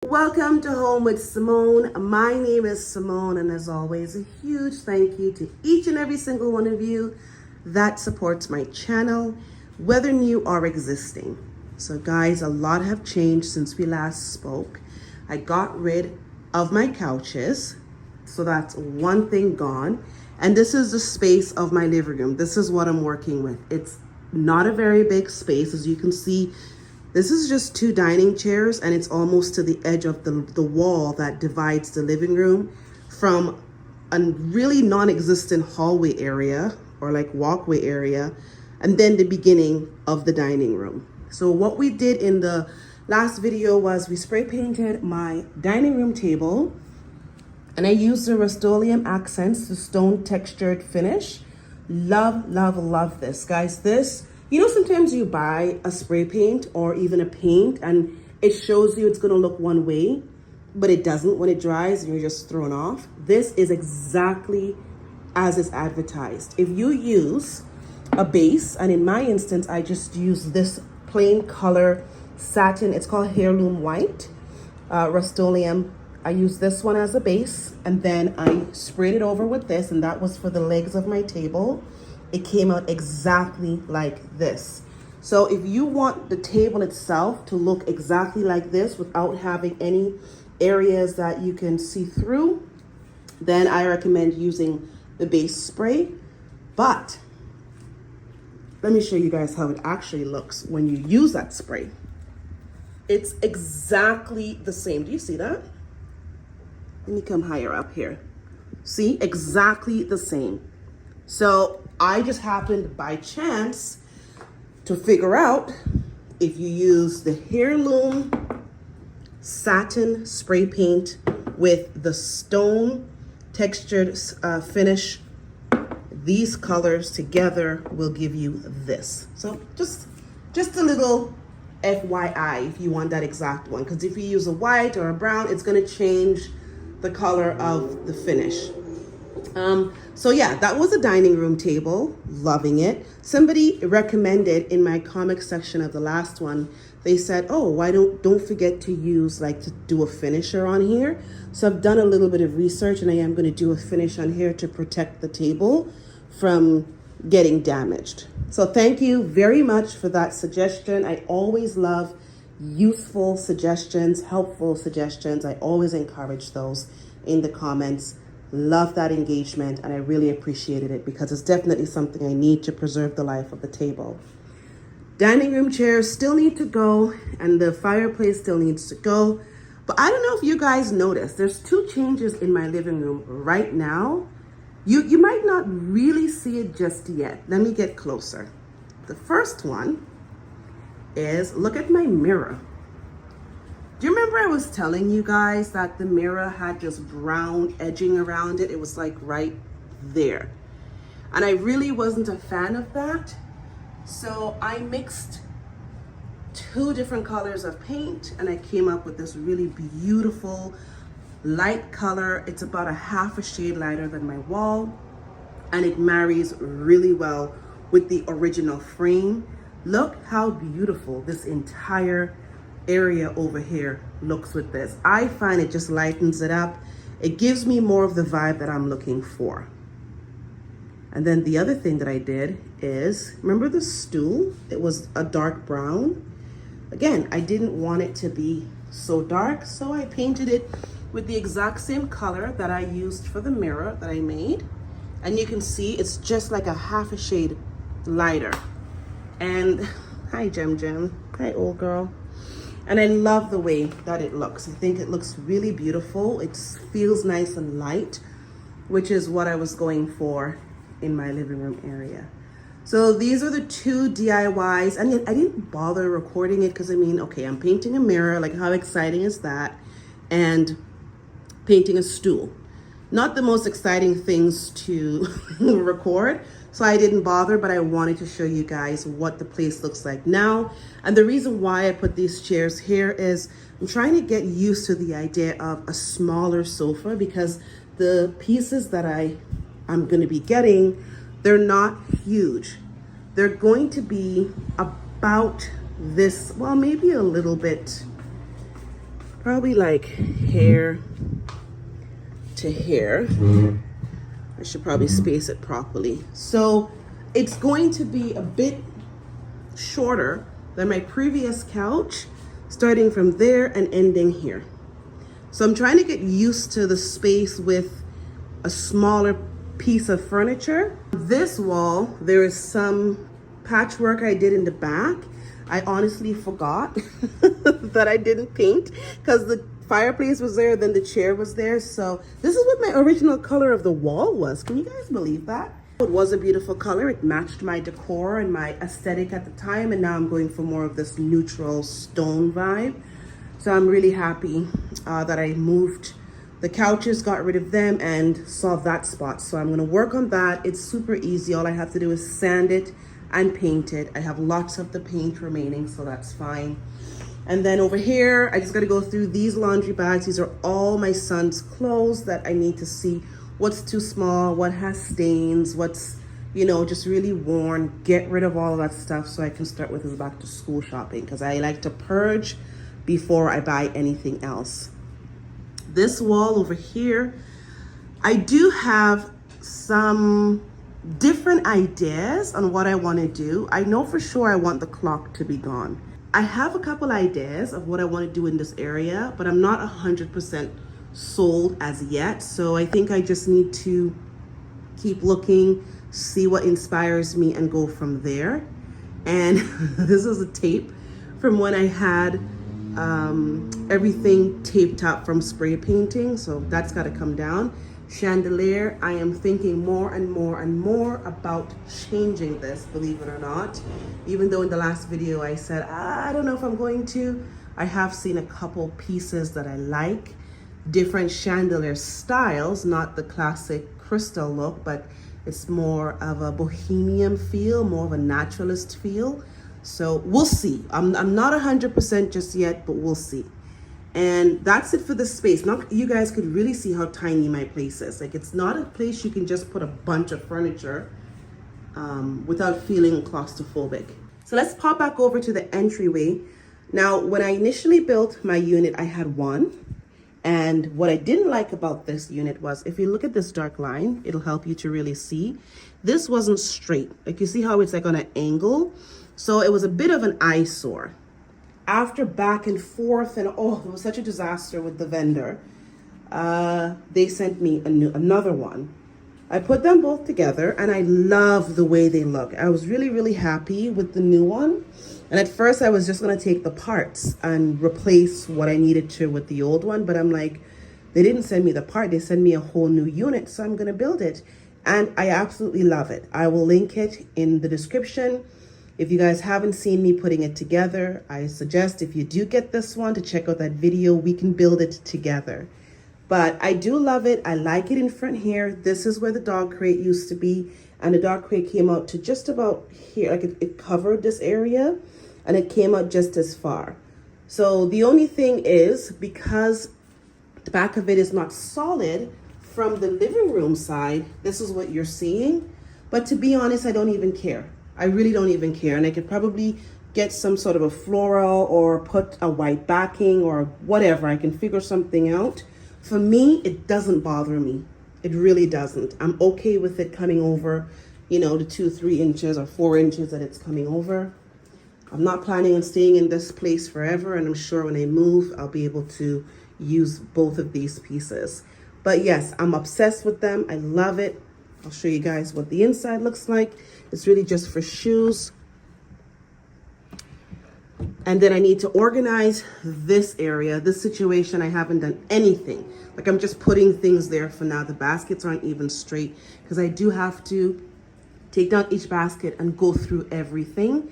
Welcome to Home with Simone. My name is Simone, and as always, a huge thank you to each and every single one of you that supports my channel, whether new or existing. So guys, a lot have changed since we last spoke. I got rid of my couches, so that's one thing gone. And this is the space of my living room. This is what I'm working with. It's not a very big space, as you can see. This is just 2 dining chairs, and it's almost to the edge of the wall that divides the living room from a really non-existent hallway area or like walkway area, and then the beginning of the dining room. So what we did in the last video was we spray painted my dining room table, and I used the Rust-Oleum Accents, the stone textured finish. Love, love, love this, guys. This, you know, sometimes you buy a spray paint or even a paint and it shows you it's gonna look one way, but it doesn't when it dries and you're just thrown off. This is exactly as is advertised. If you use a base, and in my instance, I just use this plain color satin, it's called Heirloom White, Rust-Oleum. I use this one as a base, and then I sprayed it over with this, and that was for the legs of my table. It came out exactly like this. So if you want the table itself to look exactly like this without having any areas that you can see through, then I recommend using the base spray. But let me show you guys how it actually looks when you use that spray. It's exactly the same. Do you see that? Let me come higher up here. See, exactly the same. So I just happened by chance to figure out if you use the Heirloom satin spray paint with the stone textured finish, these colors together will give you this. So just a little FYI if you want that exact one, because if you use a white or a brown, it's going to change the color of the finish. So yeah, that was a dining room table. Loving it. Somebody recommended in my comic section of the last one, they said, oh, why don't forget to use, like, to do a finisher on here. So I've done a little bit of research, and I am going to do a finish on here to protect the table from getting damaged. So thank you very much for that suggestion. I always love useful suggestions, helpful suggestions. I always encourage those in the comments. Love that engagement, and I really appreciated it because it's definitely something I need to preserve the life of the table. Dining room chairs still need to go, and the fireplace still needs to go. But I don't know if you guys noticed, there's 2 changes in my living room right now. You might not really see it just yet. Let me get closer. The first one is, look at my mirror. Do you remember I was telling you guys that the mirror had just brown edging around it? It was like right there. And I really wasn't a fan of that. So I mixed 2 different colors of paint, and I came up with this really beautiful light color. It's about a half a shade lighter than my wall, and it marries really well with the original frame. Look how beautiful this entire area over here looks with this. I find it just lightens it up. It gives me more of the vibe that I'm looking for. And then the other thing that I did is, remember the stool? It was a dark brown. Again, I didn't want it to be so dark, so I painted it with the exact same color that I used for the mirror that I made. And you can see it's just like a half a shade lighter. And hi, Jem Jem. Hi, old girl. And I love the way that it looks. I think it looks really beautiful. It feels nice and light, which is what I was going for in my living room area. So these are the 2 DIYs. And I didn't bother recording it because, I mean, okay, I'm painting a mirror. Like, how exciting is that? And painting a stool. Not the most exciting things to record. So I didn't bother, but I wanted to show you guys what the place looks like now. And the reason why I put these chairs here is I'm trying to get used to the idea of a smaller sofa, because the pieces that I'm going to be getting, they're not huge. They're going to be about this, well, maybe a little bit probably like hair to hair. I should probably space it properly. So it's going to be a bit shorter than my previous couch, starting from there and ending here. So I'm trying to get used to the space with a smaller piece of furniture. This wall, there is some patchwork I did in the back. I honestly forgot that I didn't paint because the fireplace was there, then the chair was there. So this is what my original color of the wall was. Can you guys believe that? It was a beautiful color. It matched my decor and my aesthetic at the time. And now I'm going for more of this neutral stone vibe. So I'm really happy that I moved the couches, got rid of them, and solved that spot. So I'm gonna work on that. It's super easy. All I have to do is sand it and paint it. I have lots of the paint remaining, so that's fine. And then over here, I just gotta go through these laundry bags. These are all my son's clothes that I need to see what's too small, what has stains, what's, you know, just really worn. Get rid of all of that stuff so I can start with his back to school shopping, because I like to purge before I buy anything else. This wall over here, I do have some different ideas on what I want to do. I know for sure I want the clock to be gone. I have a couple ideas of what I want to do in this area, but I'm not 100% sold as yet. So I think I just need to keep looking, see what inspires me, and go from there. And this is a tape from when I had everything taped up from spray painting, so that's got to come down. Chandelier, I am thinking more and more and more about changing this, believe it or not. Even though in the last video I said I don't know if I'm going to, I have seen a couple pieces that I like, different chandelier styles, not the classic crystal look, but it's more of a bohemian feel, more of a naturalist feel. So we'll see. I'm not 100% just yet, but we'll see. And that's it for the space. Now you guys could really see how tiny my place is. Like, it's not a place you can just put a bunch of furniture without feeling claustrophobic. So let's pop back over to the entryway. Now, when I initially built my unit, I had one. And what I didn't like about this unit was, if you look at this dark line, it'll help you to really see. This wasn't straight. Like, you see how it's like on an angle? So it was a bit of an eyesore. After back and forth, and oh, it was such a disaster with the vendor, they sent me another one. I put them both together and I love the way they look. I was really, really happy with the new one. And at first I was just gonna take the parts and replace what I needed to with the old one, but I'm like, they didn't send me the part, they sent me a whole new unit, so I'm gonna build it. And I absolutely love it. I will link it in the description. If you guys haven't seen me putting it together, I suggest if you do get this one to check out that video, we can build it together. But I do love it. I like it in front here. This is where the dog crate used to be. And the dog crate came out to just about here. Like it covered this area and it came out just as far. So the only thing is, because the back of it is not solid, from the living room side, this is what you're seeing. But to be honest, I don't even care. I really don't even care. And I could probably get some sort of a floral or put a white backing or whatever. I can figure something out. For me, it doesn't bother me. It really doesn't. I'm okay with it coming over, you know, the 2-3 inches or 4 inches that it's coming over. I'm not planning on staying in this place forever. And I'm sure when I move, I'll be able to use both of these pieces. But yes, I'm obsessed with them. I love it. I'll show you guys what the inside looks like. It's really just for shoes. And then I need to organize this area, this situation. I haven't done anything. Like, I'm just putting things there for now. The baskets aren't even straight because I do have to take down each basket and go through everything.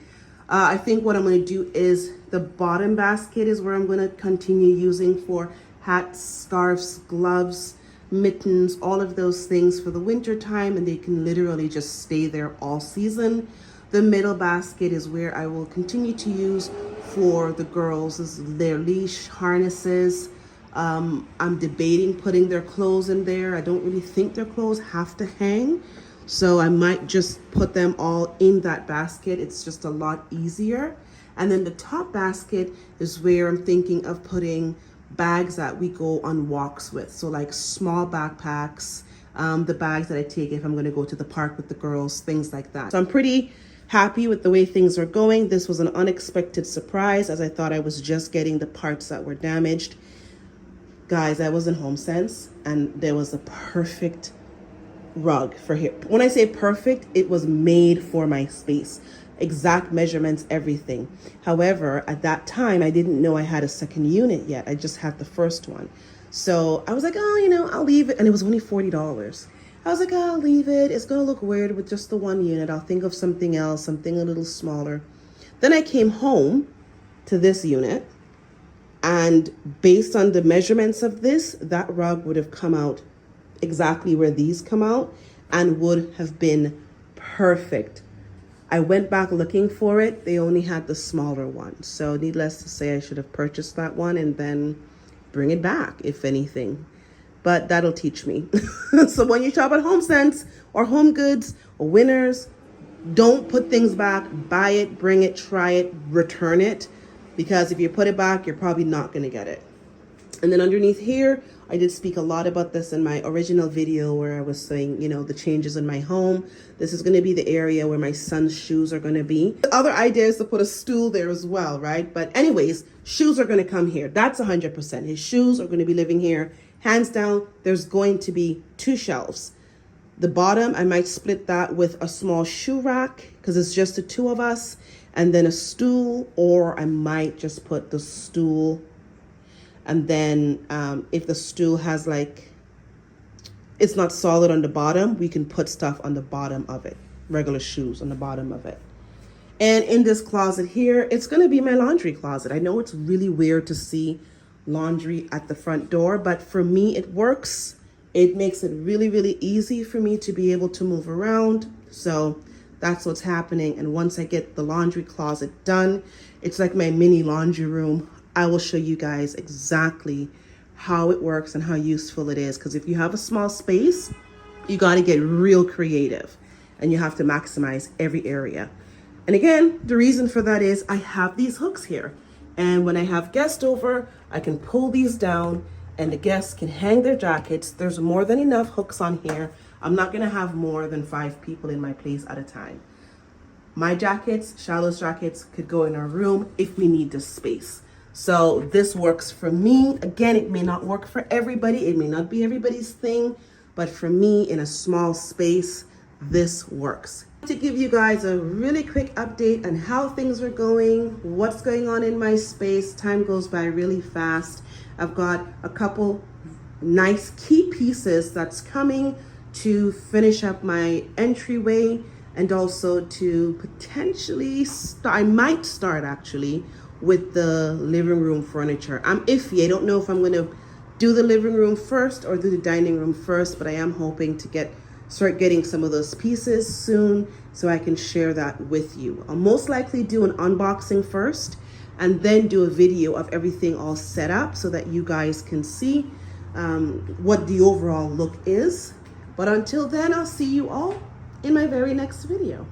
I think what I'm going to do is the bottom basket is where I'm going to continue using for hats, scarves, gloves, mittens, all of those things for the winter time, and they can literally just stay there all season. The middle basket is where I will continue to use for the girls, their leash harnesses. I'm debating putting their clothes in there. I don't really think their clothes have to hang, so I might just put them all in that basket. It's just a lot easier. And then the top basket is where I'm thinking of putting bags that we go on walks with. So like small backpacks, the bags that I take if I'm going to go to the park with the girls, things like that. So I'm pretty happy with the way things are going. This was an unexpected surprise, as I thought I was just getting the parts that were damaged. Guys, I was in HomeSense and there was a perfect rug for here. When I say perfect, it was made for my space. Exact measurements, everything. However, at that time, I didn't know I had a second unit yet. I just had the first one. So I was like, oh, you know, I'll leave it. And it was only $40. I was like, oh, I'll leave it. It's going to look weird with just the one unit. I'll think of something else, something a little smaller. Then I came home to this unit. And based on the measurements of this, that rug would have come out exactly where these come out and would have been perfect. I went back looking for it. They only had the smaller one. So needless to say, I should have purchased that one and then bring it back, if anything. But that'll teach me. So when you shop at HomeSense or Home Goods or Winners, don't put things back. Buy it, bring it, try it, return it. Because if you put it back, you're probably not going to get it. And then underneath here, I did speak a lot about this in my original video where I was saying, you know, the changes in my home. This is going to be the area where my son's shoes are going to be. The other idea is to put a stool there as well, right? But anyways, shoes are going to come here. That's 100%. His shoes are going to be living here. Hands down, there's going to be 2 shelves. The bottom, I might split that with a small shoe rack because it's just the 2 of us. And then a stool, or I might just put the stool. And then if the stool has like, it's not solid on the bottom, we can put stuff on the bottom of it. Regular shoes on the bottom of it. And in this closet here, it's going to be my laundry closet. I know it's really weird to see laundry at the front door, but for me, it works. It makes it really, really easy for me to be able to move around. So that's what's happening. And once I get the laundry closet done, it's like my mini laundry room. I will show you guys exactly how it works and how useful it is. Because if you have a small space, you got to get real creative and you have to maximize every area. And again, the reason for that is I have these hooks here. And when I have guests over, I can pull these down and the guests can hang their jackets. There's more than enough hooks on here. I'm not going to have more than 5 people in my place at a time. My jackets, Shiloh's jackets, could go in our room if we need the space. So this works for me. Again, it may not work for everybody. It may not be everybody's thing. But for me, in a small space, this works. To give you guys a really quick update on how things are going, what's going on in my space. Time goes by really fast. I've got a couple nice key pieces that's coming to finish up my entryway and also to potentially I might start actually with the living room furniture. I'm iffy. I don't know if I'm going to do the living room first or do the dining room first, but I am hoping to start getting some of those pieces soon so I can share that with you. I'll most likely do an unboxing first and then do a video of everything all set up so that you guys can see what the overall look is. But until then, I'll see you all in my very next video.